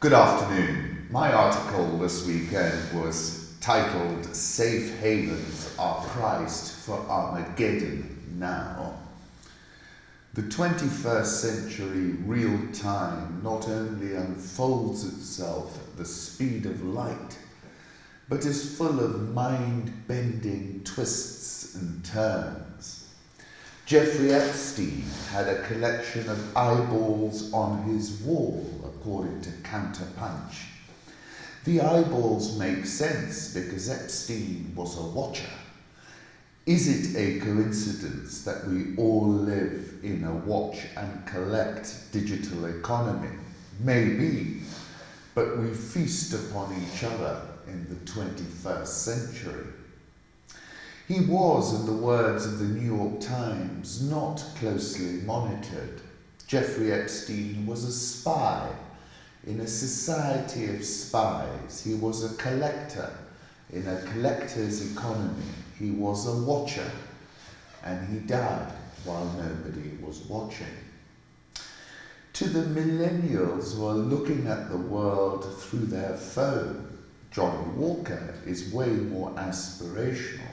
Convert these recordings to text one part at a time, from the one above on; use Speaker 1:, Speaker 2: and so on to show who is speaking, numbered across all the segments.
Speaker 1: Good afternoon. My article this weekend was titled "Safe Havens Are Priced for Armageddon Now." The 21st century real time not only unfolds itself at the speed of light, but is full of mind-bending twists and turns. Jeffrey Epstein had a collection of eyeballs on his wall, according to Counterpunch. The eyeballs make sense because Epstein was a watcher. Is it a coincidence that we all live in a watch and collect digital economy? Maybe, but we feast upon each other in the 21st century. He was, in the words of the New York Times, not closely monitored. Jeffrey Epstein was a spy in a society of spies. He was a collector in a collector's economy. He was a watcher, and he died while nobody was watching. To the millennials who are looking at the world through their phone, Johnnie Walker is way more aspirational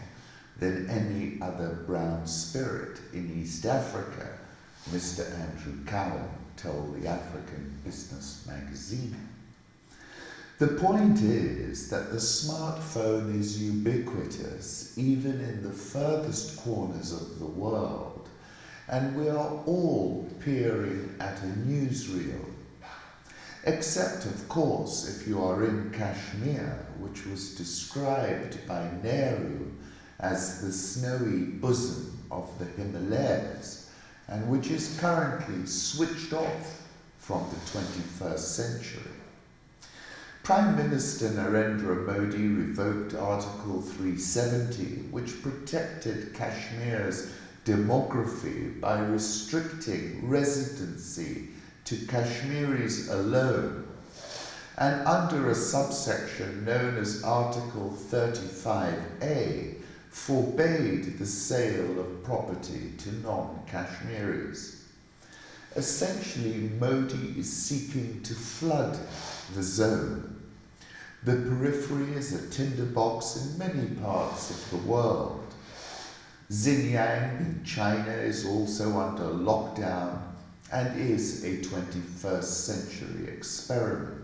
Speaker 1: than any other brown spirit in East Africa, Mr. Andrew Cowan told the African Business magazine. The point is that the smartphone is ubiquitous even in the furthest corners of the world, and we are all peering at a newsreel. Except, of course, if you are in Kashmir, which was described by Nehru as the snowy bosom of the Himalayas, and which is currently switched off from the 21st century. Prime Minister Narendra Modi revoked Article 370, which protected Kashmir's demography by restricting residency to Kashmiris alone, and under a subsection known as Article 35A, forbade the sale of property to non-Kashmiris. Essentially, Modi is seeking to flood the zone. The Periphery is a tinderbox in many parts of the world. Xinjiang in China is also under lockdown and is a 21st century experiment.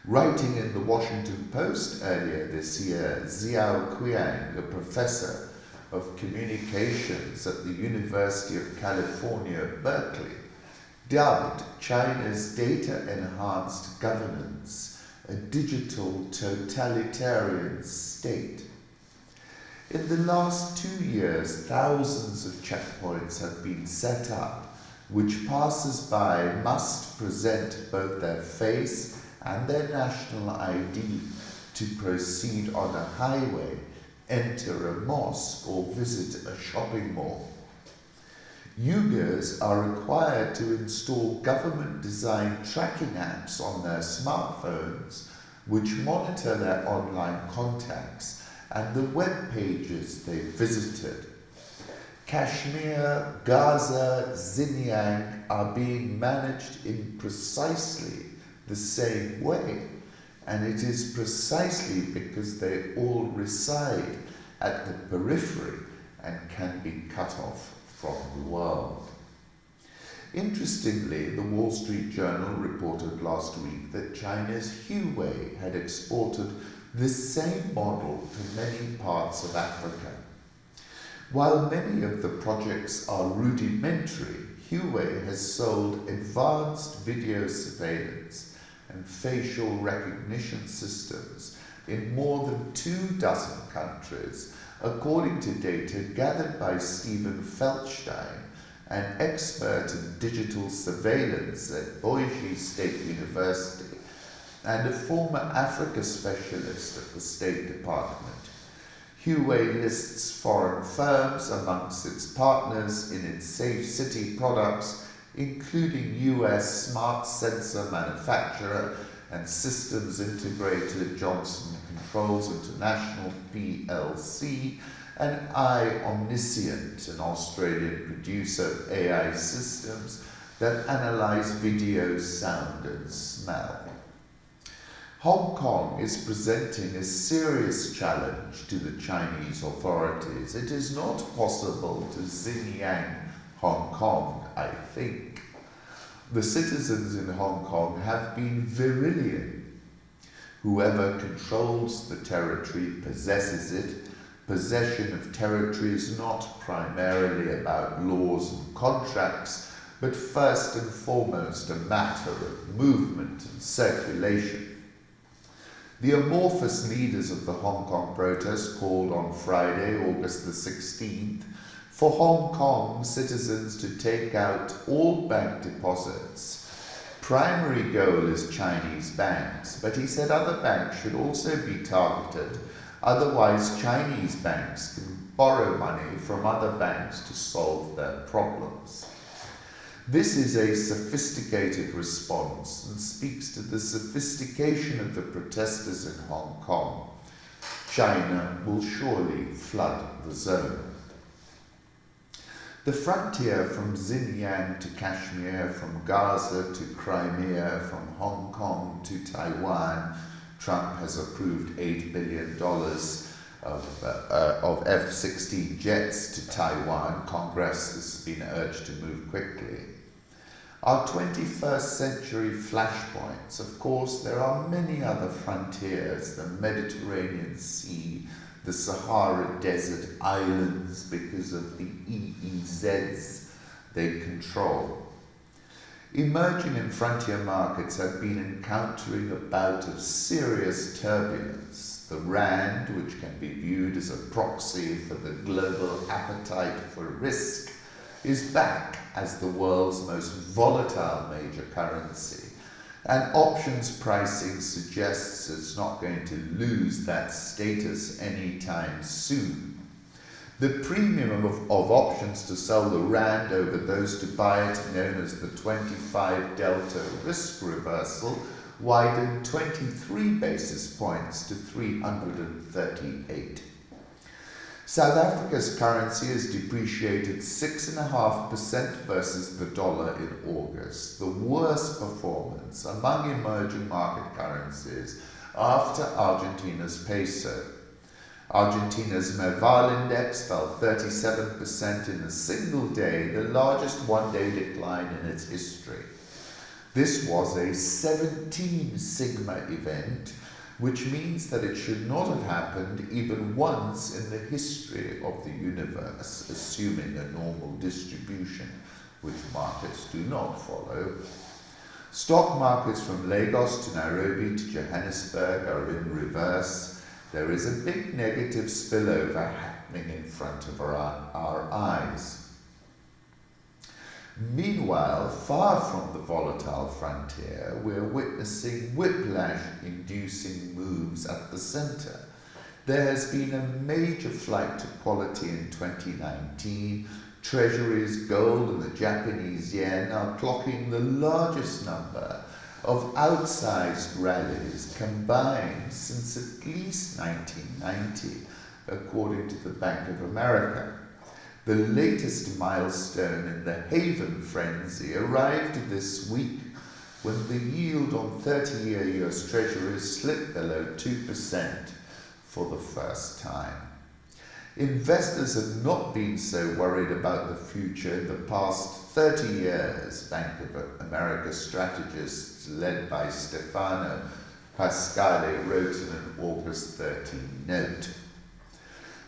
Speaker 1: Writing in the Washington Post earlier this year, Qiang, a professor of communications at the University of California, Berkeley, dubbed China's data-enhanced governance a digital totalitarian state. In the last 2 years, thousands of checkpoints have been set up, which passers-by must present both their face and their national ID to proceed on a highway, enter a mosque, or visit a shopping mall. Uighurs are required to install government-designed tracking apps on their smartphones, which monitor their online contacts and the web pages they visited. Kashmir, Gaza, Xinjiang are being managed in precisely the same way, and it is precisely because they all reside at the periphery and can be cut off from the world. Interestingly, the Wall Street Journal reported last week that China's Huawei had exported this same model to many parts of Africa. While many of the projects are rudimentary, Huawei has sold advanced video surveillance and facial recognition systems in more than 24 countries, according to data gathered by Stephen Feldstein, an expert in digital surveillance at Boise State University and a former Africa specialist at the State Department. Huawei lists foreign firms amongst its partners in its Safe City products, including US smart sensor manufacturer and systems integrator Johnson Controls International plc, and Omniscient, an Australian producer of AI systems that analyze video, sound and smell. Hong Kong is presenting a serious challenge to the Chinese authorities. It is not possible to Xinjiang Hong Kong, I think. The citizens in Hong Kong have been virulent. Whoever controls the territory possesses it. Possession of territory is not primarily about laws and contracts, but first and foremost a matter of movement and circulation. The amorphous leaders of the Hong Kong protest called on Friday, August the 16th, for Hong Kong citizens to take out all bank deposits. Primary goal is Chinese banks, but he said other banks should also be targeted, otherwise Chinese banks can borrow money from other banks to solve their problems. This is a sophisticated response and speaks to the sophistication of the protesters in Hong Kong. China will surely flood the zone. The frontier from Xinjiang to Kashmir, from Gaza to Crimea, from Hong Kong to Taiwan, Trump has approved $8 billion of F-16 jets to Taiwan. Congress has been urged to move quickly. Our 21st century flashpoints, of course, there are many other frontiers, the Mediterranean Sea, the Sahara Desert Islands, because of the EEZs they control. Emerging and frontier markets have been encountering a bout of serious turbulence. The Rand, which can be viewed as a proxy for the global appetite for risk, is back as the world's most volatile major currency, and options pricing suggests it's not going to lose that status anytime soon. The premium of options to sell the Rand over those to buy it, known as the 25 delta risk reversal, widened 23 basis points to 338. South Africa's currency has depreciated 6.5% versus the dollar in August, the worst performance among emerging market currencies after Argentina's peso. Argentina's Merval index fell 37% in a single day, the largest one-day decline in its history. This was a 17 sigma event, which means that it should not have happened even once in the history of the universe, assuming a normal distribution, which markets do not follow. Stock markets from Lagos to Nairobi to Johannesburg are in reverse. There is a big negative spillover happening in front of our eyes. Meanwhile, far from the volatile frontier, we're witnessing whiplash-inducing moves at the center. There has been a major flight to quality in 2019. Treasuries, gold, and the Japanese yen are clocking the largest number of outsized rallies combined since at least 1990, according to the Bank of America. The latest milestone in the Haven frenzy arrived this week when the yield on 30-year US Treasuries slipped below 2% for the first time. Investors have not been so worried about the future in the past 30 years, Bank of America strategists led by Stefano Pasquale wrote in an August 13 note.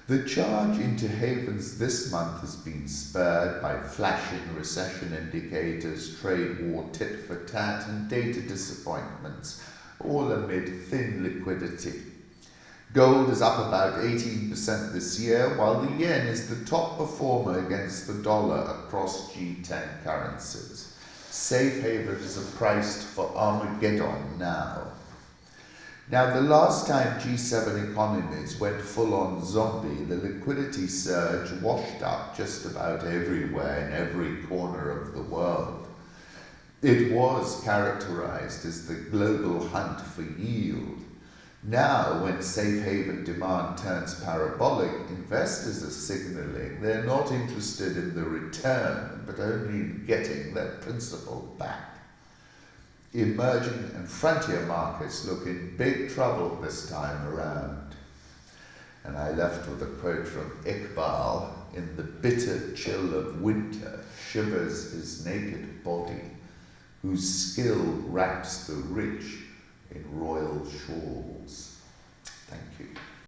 Speaker 1: The charge into havens this month has been spurred by flashing recession indicators, trade war tit for tat, and data disappointments, all amid thin liquidity. Gold is up about 18% this year, while the yen is the top performer against the dollar across G10 currencies. Safe havens are priced for Armageddon now. Now, the last time G7 economies went full-on zombie, the liquidity surge washed up just about everywhere in every corner of the world. It was characterized as the global hunt for yield. Now, when safe haven demand turns parabolic, investors are signaling they're not interested in the return, but only in getting their principal back. emerging and frontier markets look in big trouble this time around. And I left with a quote from Iqbal: "In the bitter chill of winter shivers his naked body, whose skill wraps the rich in royal shawls." Thank you.